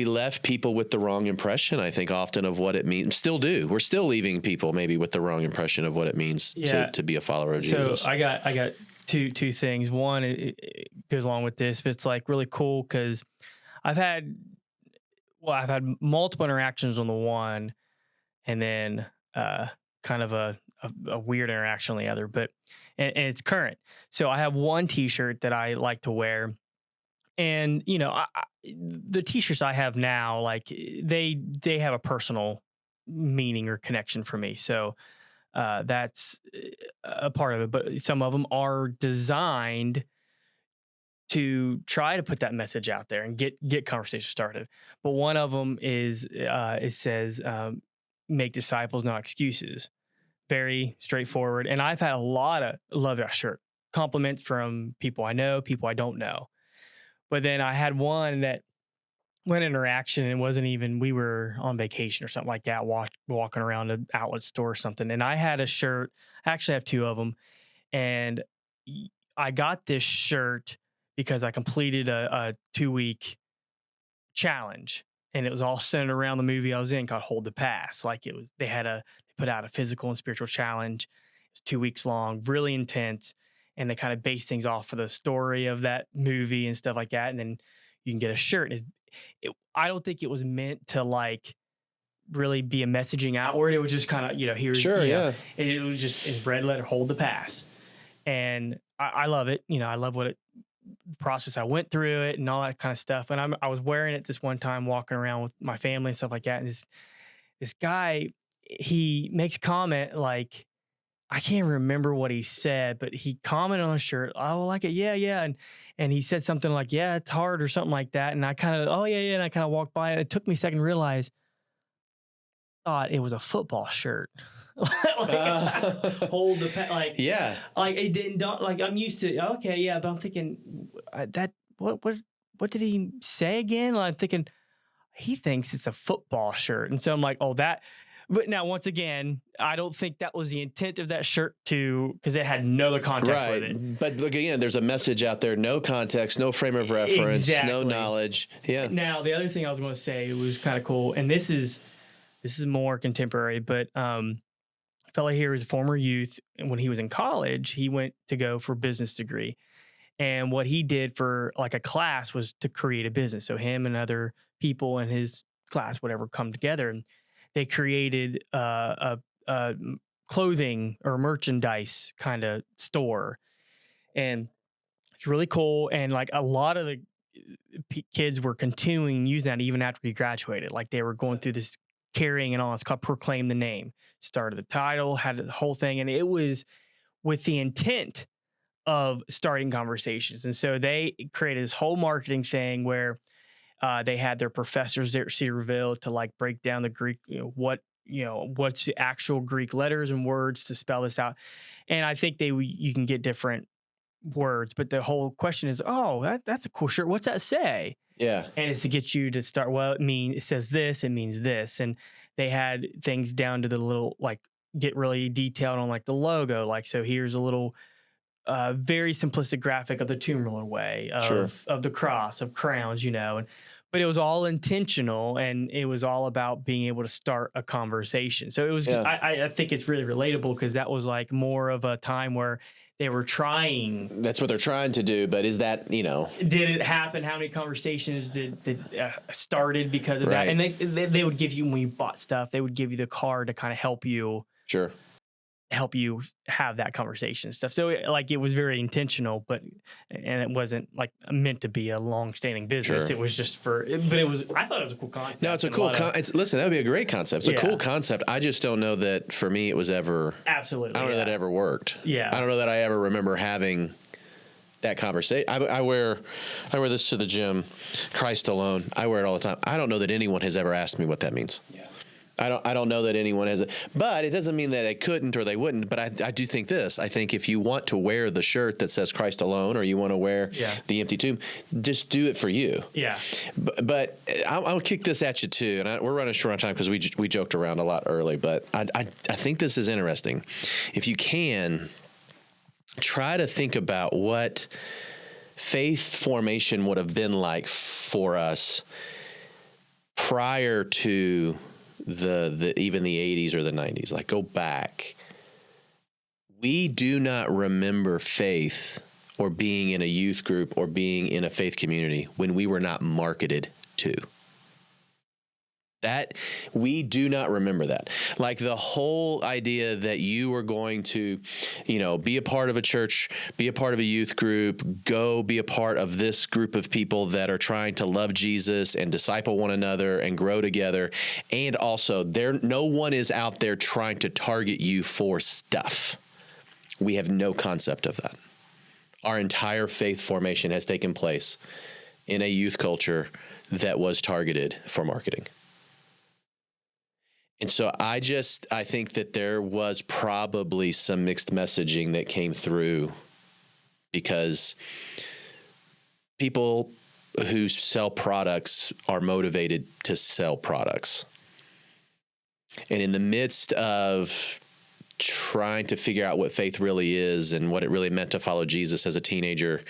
left people with the wrong impression, I think, often of what it means. Still do. We're still leaving people maybe with the wrong impression of what it means to be a follower of Jesus. So I got two things. One, it goes along with this, but it's like really cool because I've had multiple interactions on the one, and then kind of a weird interaction on the other. But and it's current. So I have one T-shirt that I like to wear. And, the T-shirts I have now, like they have a personal meaning or connection for me. So that's a part of it. But some of them are designed to try to put that message out there and get conversation started. But one of them is, it says, make disciples, not excuses. Very straightforward. And I've had a lot of love that shirt. Compliments from people I know, people I don't know. But then I had one that went interaction and it wasn't even, we were on vacation or something like that, walking around an outlet store or something. And I had a shirt, I actually have two of them. And I got this shirt because I completed a 2-week challenge. And it was all centered around the movie I was in called Hold the Pass. Like they put out a physical and spiritual challenge. It was 2 weeks long, really intense. And they kind of base things off of the story of that movie and stuff like that. And then you can get a shirt. I don't think it was meant to like really be a messaging outward. It was just kind of, here's, it was just in red letter, Hold the Pass. And I love it. I love the process I went through it and all that kind of stuff. And I was wearing it this one time, walking around with my family and stuff like that. And this guy, he makes a comment like, I can't remember what he said, but he commented on the shirt. Oh, I like it. Yeah. And he said something like, yeah, it's hard or something like that. And I kind of, yeah. And I kind of walked by it. It took me a second to realize, I thought it was a football shirt. Hold the pet, like, yeah. Like it didn't, like I'm used to, okay, yeah. But I'm thinking what did he say again? Like, I'm thinking he thinks it's a football shirt. And so I'm like, oh, that. But now, once again, I don't think that was the intent of that shirt because it had no other context with it. But look, again, there's a message out there, no context, no frame of reference, no knowledge. Yeah. Now, the other thing I was going to say was kind of cool, and this is more contemporary, but a fellow here is a former youth, and when he was in college, he went to go for a business degree. And what he did for like a class was to create a business. So him and other people in his class, whatever, come together and they created a clothing or merchandise kind of store. And it's really cool. And like a lot of the kids were continuing using that even after we graduated. Like they were going through this carrying and all. It's called Proclaim the Name. Started the title, had the whole thing. And it was with the intent of starting conversations. And so they created this whole marketing thing where they had their professors there at Cedarville to like break down the Greek, what's the actual Greek letters and words to spell this out. And I think you can get different words, but the whole question is, that's a cool shirt. What's that say? Yeah. And it's to get you to start, it says this, it means this. And they had things down to the little, like, get really detailed on like the logo. Like, so here's a little very simplistic graphic of the tomb roller way of the cross, of crowns, but it was all intentional, and it was all about being able to start a conversation. So it was, I think it's really relatable because that was like more of a time where they were trying. That's what they're trying to do, but is that, Did it happen? How many conversations did started because of that? And they would give you, when you bought stuff, they would give you the card to kind of help you. Sure. Help you have that conversation and stuff. So it was very intentional, and it wasn't like meant to be a long-standing business. Sure. It was just I thought it was a cool concept. No, it's a cool listen, that would be a great concept. It's a cool concept. I just don't know that for me it was ever. Absolutely. I don't know that it ever worked. Yeah. I don't know that I ever remember having that conversation. I wear this to the gym, Christ alone. I wear it all the time. I don't know that anyone has ever asked me what that means. Yeah. I don't know that anyone has, but it doesn't mean that they couldn't or they wouldn't. But I do think this. I think if you want to wear the shirt that says Christ alone, or you want to wear the empty tomb, just do it for you. Yeah. But I'll kick this at you too. And we're running short on time because we joked around a lot early. But I think this is interesting. If you can, try to think about what faith formation would have been like for us prior to even the 80s or the 90s. Like, go back. We do not remember faith or being in a youth group or being in a faith community when we were not marketed to. That we do not remember that. Like the whole idea that you were going to, be a part of a church, be a part of a youth group, go be a part of this group of people that are trying to love Jesus and disciple one another and grow together. And also, no one is out there trying to target you for stuff. We have no concept of that. Our entire faith formation has taken place in a youth culture that was targeted for marketing. And so I think that there was probably some mixed messaging that came through because people who sell products are motivated to sell products. And in the midst of trying to figure out what faith really is and what it really meant to follow Jesus as a teenager,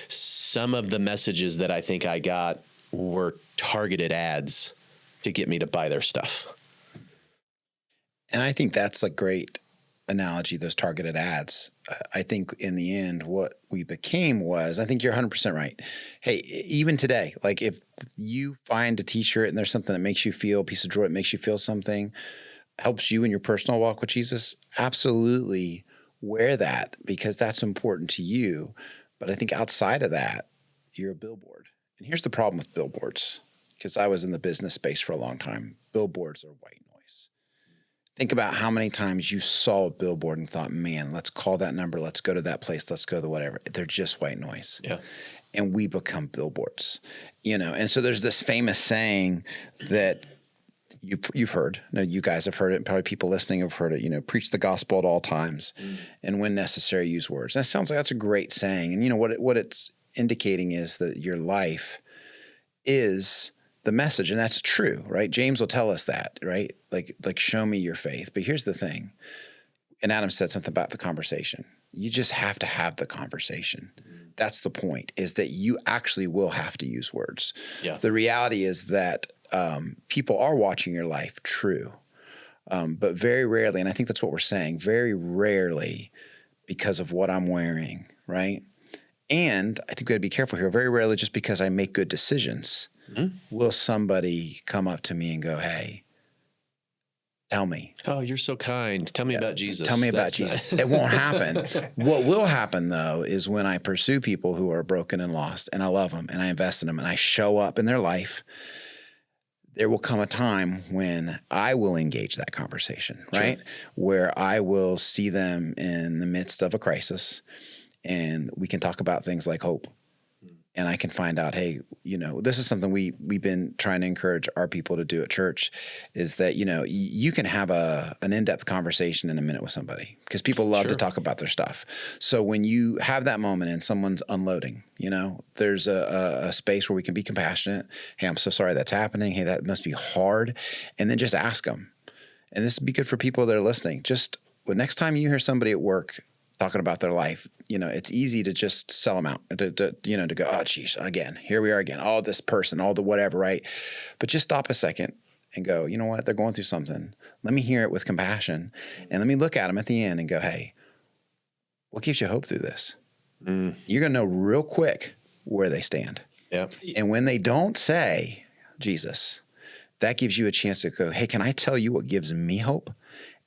some of the messages that I think I got were targeted ads to get me to buy their stuff. And I think that's a great analogy, those targeted ads. I think in the end, what we became was, I think you're 100% right. Hey, even today, like if you find a t-shirt and there's something that makes you feel, a piece of jewelry that makes you feel something, helps you in your personal walk with Jesus, absolutely wear that because that's important to you. But I think outside of that, you're a billboard. And here's the problem with billboards, because I was in the business space for a long time. Billboards are white noise. Think about how many times you saw a billboard and thought, man, let's call that number. Let's go to that place. Let's go to whatever. They're just white noise. Yeah. And we become billboards, And so there's this famous saying that you've heard. No, you guys have heard it. Probably people listening have heard it. Preach the gospel at all times, and when necessary, use words. That sounds like that's a great saying. And what it's indicating is that your life is the message, and that's true, right? James will tell us that, right? Like show me your faith. But here's the thing, and Adam said something about the conversation. You just have to have the conversation. That's the point, is that you actually will have to use words. Yeah. The reality is that people are watching your life, true, but very rarely, and I think that's what we're saying, very rarely because of what I'm wearing, right? And I think we got to be careful here. Very rarely just because I make good decisions will somebody come up to me and go, hey, Tell me. Oh, you're so kind. Tell me about Jesus. Tell me about That's Jesus. nice. It won't happen. What will happen, though, is when I pursue people who are broken and lost, and I love them, and I invest in them, and I show up in their life, there will come a time when I will engage that conversation, right? Sure. Where I will see them in the midst of a crisis, and we can talk about things like hope. And I can find out, hey, this is something we've been trying to encourage our people to do at church, is that, you can have an in-depth conversation in a minute with somebody, because people love to talk about their stuff. So when you have that moment and someone's unloading, there's a space where we can be compassionate. Hey, I'm so sorry that's happening. Hey, that must be hard. And then just ask them. And this would be good for people that are listening. Just next time you hear somebody at work talking about their life, it's easy to just sell them out, to go, oh, geez, again, here we are again. Oh, this person, all the whatever, right? But just stop a second and go, you know what? They're going through something. Let me hear it with compassion. And let me look at them at the end and go, hey, what gives you hope through this? You're going to know real quick where they stand. Yeah. And when they don't say Jesus, that gives you a chance to go, hey, can I tell you what gives me hope?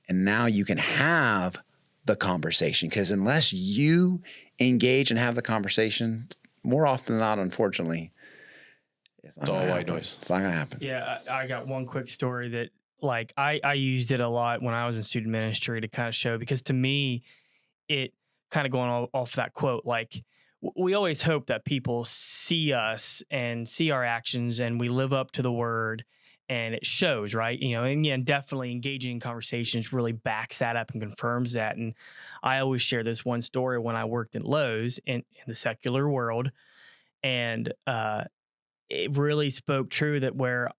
And now you can have the conversation, because unless you engage and have the conversation, more often than not, unfortunately, it's all white noise. It's not gonna happen. Yeah, I got one quick story that I used it a lot when I was in student ministry to kind of show, because to me, it kind of going off that quote, we always hope that people see us and see our actions and we live up to the word. And it shows, right? And definitely engaging in conversations really backs that up and confirms that. And I always share this one story when I worked in Lowe's in the secular world. And it really spoke true that where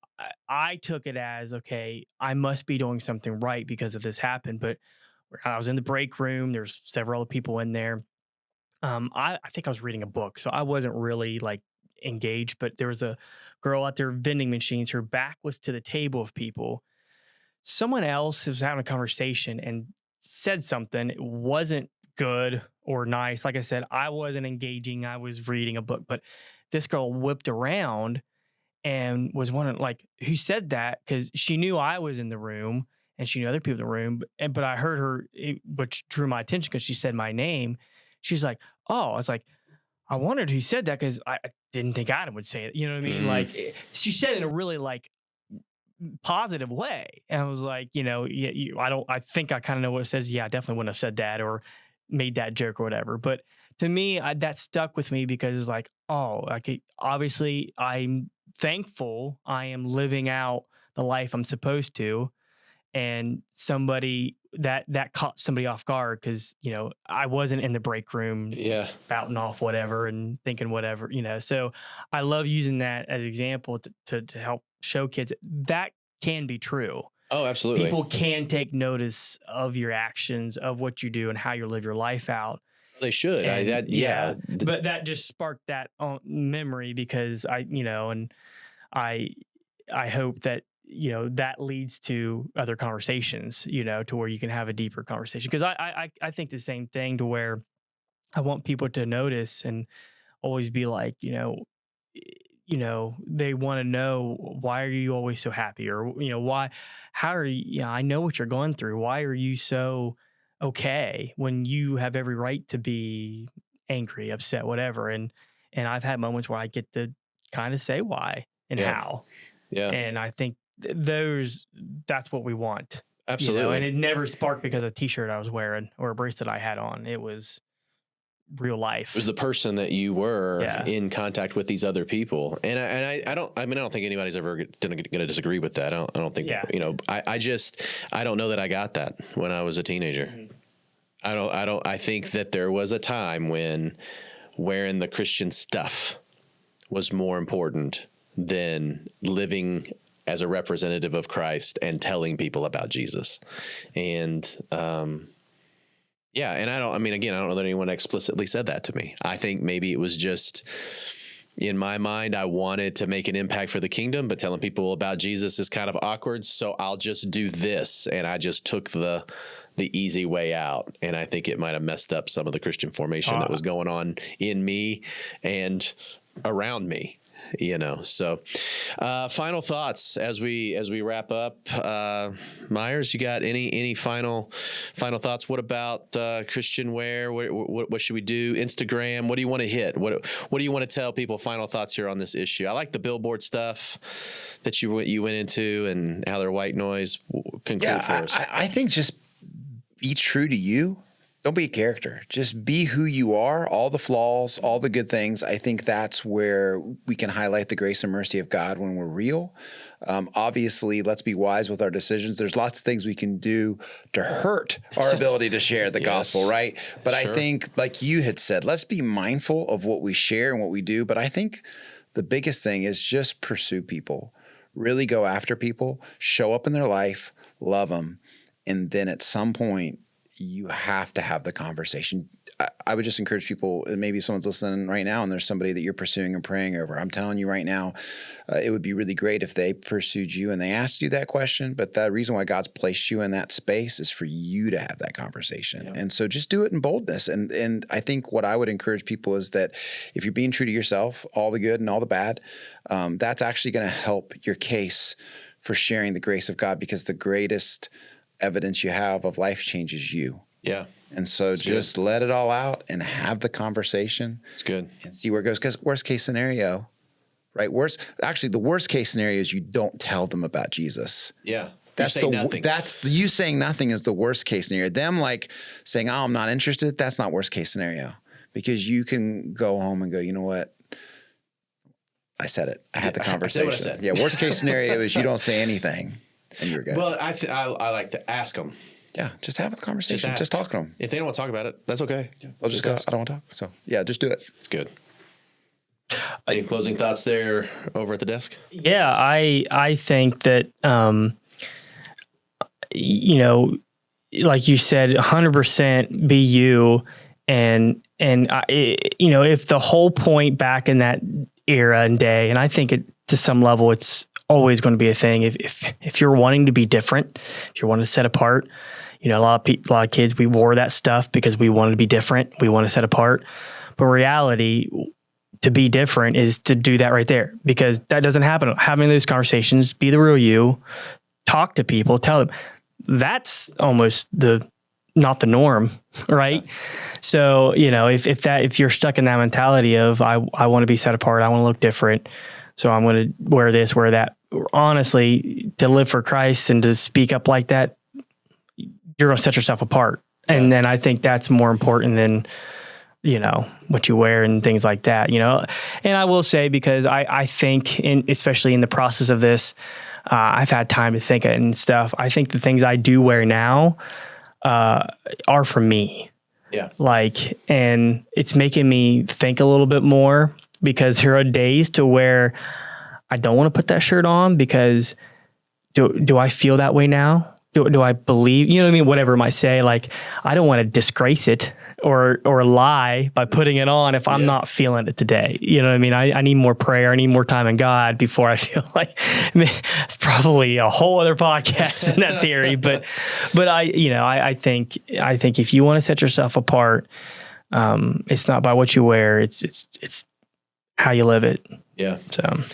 I took it as, okay, I must be doing something right because of this happened. But I was in the break room. There's several other people in there. I think I was reading a book, so I wasn't really engaged, but there was a girl at their vending machines. Her back was to the table of people. Someone else was having a conversation and said something. It wasn't good or nice. Like I said, I wasn't engaging. I was reading a book, but this girl whipped around and was wondering who said that, because she knew I was in the room and she knew other people in the room. But I heard her, which drew my attention because she said my name. She's like, oh, I was like, I wondered who said that, because I didn't think Adam would say it. You know what I mean? She said it in a really positive way. And I was like, I think I kind of know what it says. Yeah, I definitely wouldn't have said that or made that joke or whatever. But to me, that stuck with me, because it's obviously I'm thankful I am living out the life I'm supposed to. And somebody that caught somebody off guard, because I wasn't in the break room spouting off whatever and thinking whatever, so I love using that as an example to help show kids that can be true. Oh, absolutely. People can take notice of your actions, of what you do and how you live your life out. They should. And, but that just sparked that memory, because I hope that that leads to other conversations, to where you can have a deeper conversation. Because I think the same thing, to where I want people to notice and always be like, they want to know, why are you always so happy? Or, how are you, I know what you're going through. Why are you so okay when you have every right to be angry, upset, whatever? And I've had moments where I get to kind of say why and how. Yeah. And I think that's what we want. Absolutely. And it never sparked because of a t-shirt I was wearing or a bracelet I had on. It was real life. It was the person that you were in contact with these other people. And I don't think anybody's ever going to disagree with that. I don't think, I don't know that I got that when I was a teenager. Mm-hmm. I think that there was a time when wearing the Christian stuff was more important than living as a representative of Christ and telling people about Jesus. And, and I don't know that anyone explicitly said that to me. I think maybe it was just in my mind, I wanted to make an impact for the kingdom, but telling people about Jesus is kind of awkward. So I'll just do this. And I just took the easy way out. And I think it might've messed up some of the Christian formation that was going on in me and around me. So final thoughts as we wrap up. Myers, you got any final thoughts? What about Christian wear? What should we do? Instagram, what do you want to hit? What do you want to tell people? Final thoughts here on this issue. I like the billboard stuff that you went into and how they're white noise. Conclude for us. I think just be true to you. Don't be a character. Just be who you are, all the flaws, all the good things. I think that's where we can highlight the grace and mercy of God when we're real. Obviously, let's be wise with our decisions. There's lots of things we can do to hurt our ability to share the gospel, right? But I think, like you had said, let's be mindful of what we share and what we do. But I think the biggest thing is just pursue people. Really go after people, show up in their life, love them. And then at some point, you have to have the conversation. I would just encourage people, maybe someone's listening right now and there's somebody that you're pursuing and praying over. I'm telling you right now, it would be really great if they pursued you and they asked you that question. But the reason why God's placed you in that space is for you to have that conversation. Yeah. And so just do it in boldness. And I think what I would encourage people is that if you're being true to yourself, all the good and all the bad, that's actually going to help your case for sharing the grace of God, because the greatest evidence you have of life change is you. Yeah. And so just let it all out and have the conversation. It's good. And see where it goes. Because worst case scenario, right? The worst case scenario is you don't tell them about Jesus. Yeah. That's you saying nothing is the worst case scenario. Them like saying, "Oh, I'm not interested." That's not worst case scenario, because you can go home and go, "You know what? I said it. I had the conversation." I said what I said. Yeah. Worst case scenario is you don't say anything and you're good. Well, I like to ask them. Yeah, just have a conversation. Just talk to them. If they don't want to talk about it, that's okay. Yeah. They'll just go, "I don't want to talk." So yeah, just do it. It's good. Any closing thoughts there over at the desk? Yeah, I think that like you said, 100% be you, and if the whole point back in that era and day, and I think to some level it's always going to be a thing. If you're wanting to be different, if you're wanting to set apart, a lot of kids, we wore that stuff because we wanted to be different. We want to set apart, but reality, to be different is to do that right there, because that doesn't happen. Having those conversations, be the real you, talk to people, tell them. That's almost not the norm, right? Yeah. So, if you're stuck in that mentality of I want to be set apart, I want to look different, so I'm going to wear this, wear that. Honestly, to live for Christ and to speak up like that, you're going to set yourself apart. Yeah. And then I think that's more important than, what you wear and things like that, And I will say, because I think, especially in the process of this, I've had time to think and stuff. I think the things I do wear now are for me. Yeah. And it's making me think a little bit more, because there are days to where I don't want to put that shirt on because do I feel that way now? Do I believe, whatever it might say, I don't want to disgrace it or lie by putting it on if I'm not feeling it today. You know what I mean? I need more prayer. I need more time in God before I feel like, it's probably a whole other podcast in that theory, but I think if you want to set yourself apart, it's not by what you wear. It's how you live it. Yeah. So, well,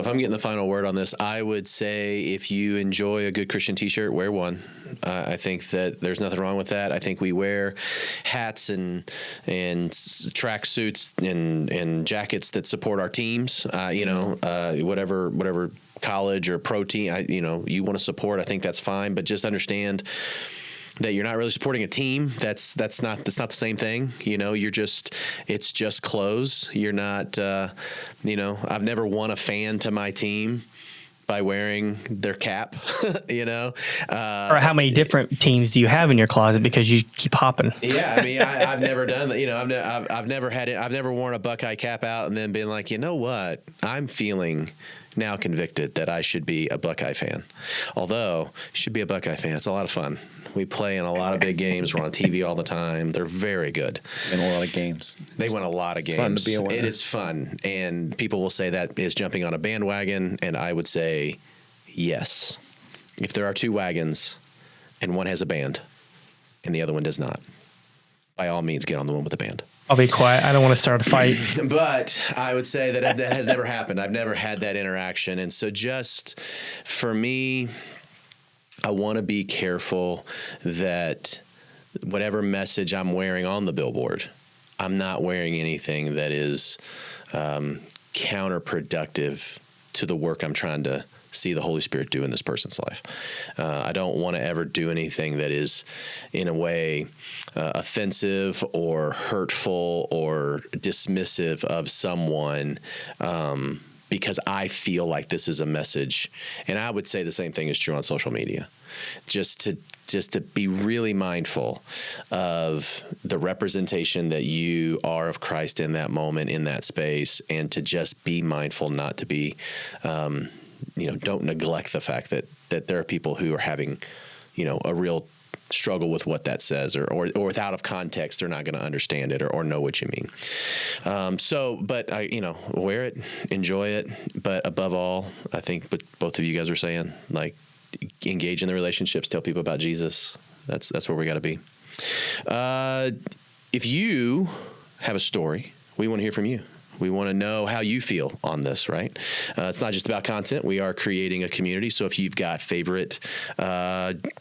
if I'm getting the final word on this, I would say if you enjoy a good Christian t-shirt, wear one. I think that there's nothing wrong with that. I think we wear hats and track suits and jackets that support our teams. Whatever college or pro team, you want to support. I think that's fine, but just understand that you're not really supporting a team. That's not the same thing. It's just clothes. You're not, I've never won a fan to my team by wearing their cap, or how many different teams do you have in your closet because you keep hopping? Yeah. I mean, I've never done that. I've never had it. I've never worn a Buckeye cap out and then been like, you know what? I'm feeling now convicted that I should be a Buckeye fan. Although, should be a Buckeye fan. It's a lot of fun. We play in a lot of big games. We're on TV all the time. They're very good. Win a lot of games. They win a lot of games. Fun to be a winner. It is fun. And people will say that is jumping on a bandwagon. And I would say, yes. If there are two wagons and one has a band and the other one does not, by all means, get on the one with the band. I'll be quiet. I don't want to start a fight. But I would say that has never happened. I've never had that interaction. And so just for me, I want to be careful that whatever message I'm wearing on the billboard, I'm not wearing anything that is counterproductive to the work I'm trying to see the Holy Spirit do in this person's life. I don't want to ever do anything that is in a way offensive or hurtful or dismissive of someone because I feel like this is a message. And I would say the same thing is true on social media. Just to be really mindful of the representation that you are of Christ in that moment, in that space, and to just be mindful not to be, don't neglect the fact that there are people who are having, a real struggle with what that says, or without of context, they're not going to understand it or know what you mean. But I, wear it, enjoy it. But above all, I think what both of you guys are saying, like, engage in the relationships, tell people about Jesus. That's where we got to be. If you have a story, we want to hear from you. We want to know how you feel on this, right? It's not just about content. We are creating a community. So if you've got favorite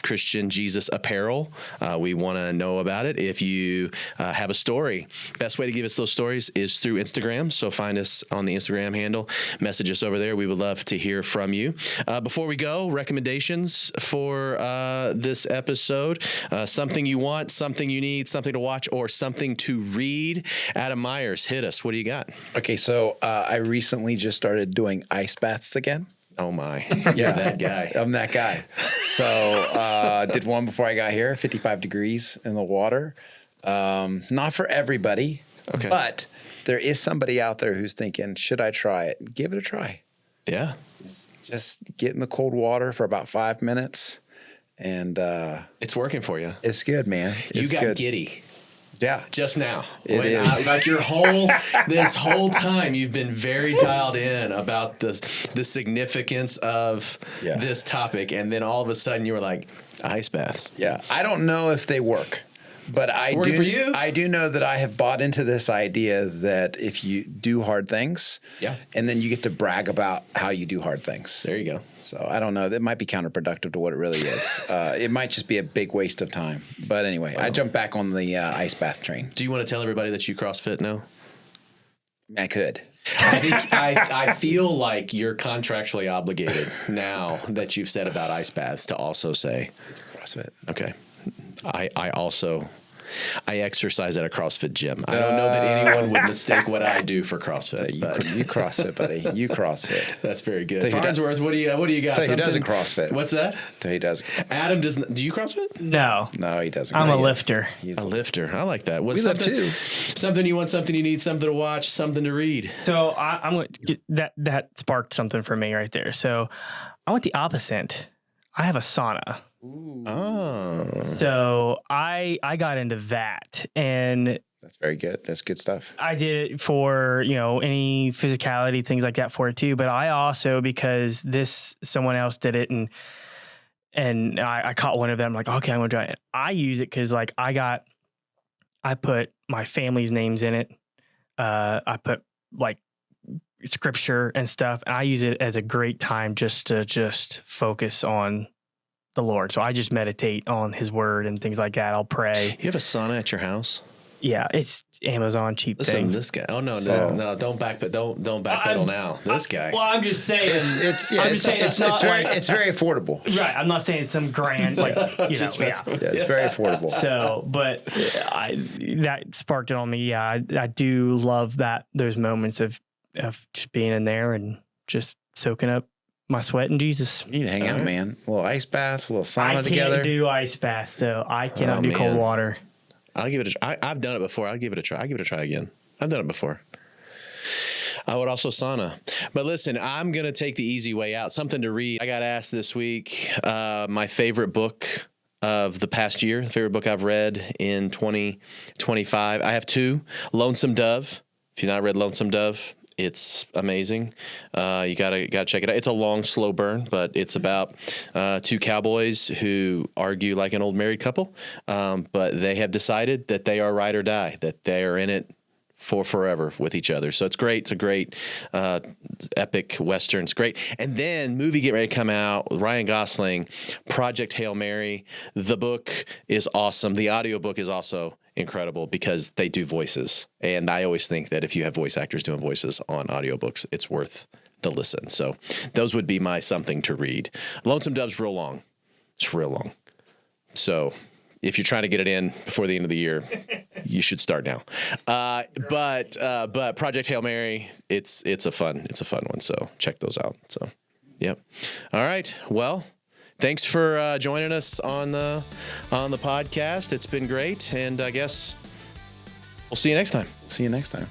Christian Jesus apparel, we want to know about it. If you have a story, best way to give us those stories is through Instagram. So find us on the Instagram handle, message us over there. We would love to hear from you. Before we go, recommendations for this episode, something you want, something you need, something to watch, or something to read. Adam Myers, hit us. What do you got? Okay, so I recently just started doing ice baths again. Oh my, you're that guy. I'm that guy. So did one before I got here, 55 degrees in the water. Not for everybody, okay, but there is somebody out there who's thinking, should I try it? Give it a try. Yeah. Just get in the cold water for about 5 minutes, and it's working for you. It's good, man. You It's got good. giddy. Yeah. Just now. It is. Like this whole time you've been very dialed in about the significance of this topic. And then all of a sudden you were like, ice baths. Yeah. I don't know if they work, but I do know that I have bought into this idea that if you do hard things, and then you get to brag about how you do hard things. There you go. So I don't know. That might be counterproductive to what it really is. It might just be a big waste of time. But anyway, I jumped back on the ice bath train. Do you want to tell everybody that you CrossFit now? I could. I think I feel like you're contractually obligated now that you've said about ice baths to also say CrossFit. Okay. I exercise at a CrossFit gym. I don't know that anyone would mistake what I do for CrossFit. You CrossFit, buddy. You CrossFit. That's very good. Farnsworth, what do you got? He doesn't CrossFit. What's that? He does. Adam doesn't. Do you CrossFit? No. No, he doesn't. I'm a lifter. He's a lifter. I like that. We lift too. Something you want, something you need, something to watch, something to read. So I'm going to get that sparked something for me right there. So I went the opposite. I have a sauna. Ooh. Oh. So I got into that, and that's very good. That's good stuff. I did it for, any physicality, things like that for it too. But I also, because someone else did it and I caught one of them, like, okay, I'm going to try it. I use it because I put my family's names in it. I put like scripture and stuff. And I use it as a great time just to focus on the Lord. So I just meditate on his word and things like that. I'll pray. You have a sauna at your house? Yeah, it's Amazon cheap thing. This guy. Oh no, don't backpedal now. This guy. Well, I'm just saying. It's very affordable. Right. I'm not saying it's some grand it's very affordable. So, but that sparked it on me. Yeah, I do love those moments of just being in there and just soaking up my sweat in Jesus. You need to hang out, man. A little ice bath, a little sauna together. I can't do ice baths, so I cannot do cold water. I'll give it a try. I've done it before. I'll give it a try. I'll give it a try again. I've done it before. I would also sauna. But listen, I'm going to take the easy way out. Something to read. I got asked this week, my favorite book of the past year, favorite book I've read in 2025. I have two. Lonesome Dove. If you've not read Lonesome Dove, It's amazing. You gotta check it out. It's a long, slow burn, but it's about two cowboys who argue like an old married couple, but they have decided that they are ride or die, that they are in it for forever with each other. So it's great. It's a great epic Western. It's great. And then movie getting ready to come out, Ryan Gosling, Project Hail Mary. The book is awesome. The audiobook is also incredible because they do voices. And I always think that if you have voice actors doing voices on audiobooks, it's worth the listen. So those would be my something to read. Lonesome Dove's real long. It's real long. So if you're trying to get it in before the end of the year, you should start now. But Project Hail Mary, it's a fun one. So check those out. So, yep. All right. Well, thanks for joining us on the podcast. It's been great, and I guess we'll see you next time. See you next time.